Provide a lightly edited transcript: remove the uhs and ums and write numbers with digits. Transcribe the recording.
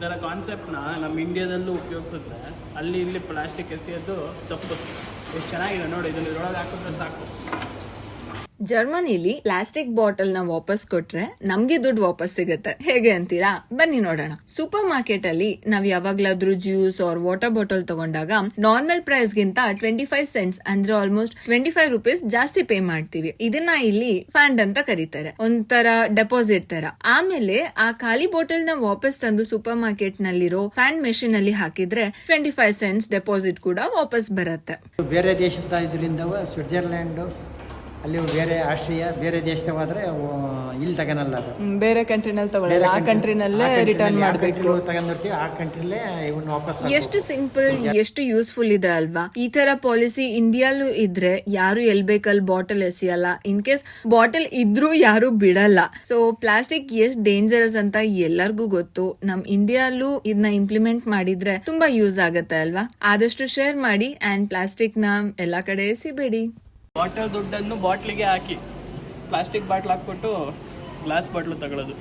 ಇದರ ಕಾನ್ಸೆಪ್ಟ್ನ ನಮ್ಮ ಇಂಡಿಯಾದಲ್ಲೂ ಉಪಯೋಗಿಸಿದ್ರೆ ಅಲ್ಲಿ ಇಲ್ಲಿ ಪ್ಲಾಸ್ಟಿಕ್ ಎಸೆಯೋದು ತಪ್ಪು. ಎಷ್ಟು ಚೆನ್ನಾಗಿದೆ ನೋಡಿ, ಇದನ್ನ ಇದ್ರೊಳಗೆ ಹಾಕಿದ್ರೆ ಸಾಕು. ಜರ್ಮನಿಲಿ ಪ್ಲಾಸ್ಟಿಕ್ ಬಾಟಲ್ ನ ವಾಪಸ್ ಕೊಟ್ರೆ ನಮ್ಗೆ ದುಡ್ಡು ವಾಪಸ್ ಸಿಗುತ್ತೆ. ಹೇಗೆ ಅಂತೀರಾ? ಬನ್ನಿ ನೋಡೋಣ. ಸೂಪರ್ ಮಾರ್ಕೆಟ್ ಅಲ್ಲಿ ನಾವ್ ಯಾವಾಗ್ಲಾದ್ರೂ ಜ್ಯೂಸ್ ಆರ್ ವಾಟರ್ ಬಾಟಲ್ ತಗೊಂಡಾಗ ನಾರ್ಮಲ್ ಪ್ರೈಸ್ ಗಿಂತ 25 cents ಅಂದ್ರೆ ಆಲ್ಮೋಸ್ಟ್ 25 rupees ಜಾಸ್ತಿ ಪೇ ಮಾಡ್ತೀವಿ. ಇದನ್ನ ಇಲ್ಲಿ ಫ್ಯಾಂಡ್ ಅಂತ ಕರೀತಾರೆ, ಒಂಥರ ಡೆಪಾಸಿಟ್ ತರ. ಆಮೇಲೆ ಆ ಖಾಲಿ ಬಾಟಲ್ ನ ವಾಪಸ್ ತಂದು ಸೂಪರ್ ಮಾರ್ಕೆಟ್ ನಲ್ಲಿರೋ ಫ್ಯಾಂಡ್ ಮೆಷಿನ್ ಅಲ್ಲಿ ಹಾಕಿದ್ರೆ 25 cents ಡೆಪಾಸಿಟ್ ಕೂಡ ವಾಪಸ್ ಬರುತ್ತೆ. ಬೇರೆ ದೇಶದ ಇದರಿಂದ ಸ್ವಿಟ್ಜರ್ಲ್ಯಾಂಡ್ ಅಲ್ಲಿ ಬೇರೆ ಆಸ್ಟ್ರಿಯಾ ಬೇರೆ ದೇಶವಾದ್ರೆ ಇಲ್ಲಿ ತಗೊಳಲ್ಲ, ಅದು ಬೇರೆ ಕಂಟ್ರಿನಲ್ಲಿ ತಗೊಳ್ಳಲ್ಲ, ಆ ಕಂಟ್ರಿನಲ್ಲೇ ರಿಟರ್ನ್ ಮಾಡಬೇಕು. ತಗೊಂಡಿರ್ತೀವಿ, ಆ ಕಂಟ್ರಿಲೇ ಇವನ್ನ ವಾಪಸ್. ಎಷ್ಟು ಸಿಂಪಲ್, ಎಷ್ಟು ಯೂಸ್ಫುಲ್ ಇದೆ ಅಲ್ವಾ? ಈ ತರ ಪಾಲಿಸಿ ಇಂಡಿಯಾಲೂ ಇದ್ರೆ ಯಾರು ಎಲ್ ಬೇಕಲ್ಲಿ ಬಾಟಲ್ ಎಸೆಯಲ್ಲ. ಇನ್ ಕೇಸ್ ಬಾಟಲ್ ಇದ್ರೂ ಯಾರು ಬಿಡಲ್ಲ. ಸೊ ಪ್ಲಾಸ್ಟಿಕ್ ಎಷ್ಟ್ ಡೇಂಜರಸ್ ಅಂತ ಎಲ್ಲರಿಗೂ ಗೊತ್ತು. ನಮ್ ಇಂಡಿಯಾಲೂ ಇದನ್ನ ಇಂಪ್ಲಿಮೆಂಟ್ ಮಾಡಿದ್ರೆ ತುಂಬಾ ಯೂಸ್ ಆಗತ್ತೆ ಅಲ್ವಾ? ಆದಷ್ಟು ಶೇರ್ ಮಾಡಿ ಅಂಡ್ ಪ್ಲಾಸ್ಟಿಕ್ ನ ಎಲ್ಲಾ ಕಡೆ ಎಸಿಬೇಡಿ. ಬಾಟಲ್ ದುಡ್ಡನ್ನು ಬಾಟ್ಲಿಗೆ ಹಾಕಿ ಪ್ಲಾಸ್ಟಿಕ್ ಬಾಟ್ಲ್ ಹಾಕ್ಬಿಟ್ಟು ಗ್ಲಾಸ್ ಬಾಟ್ಲು ತಗೊಳ್ಳೋದು.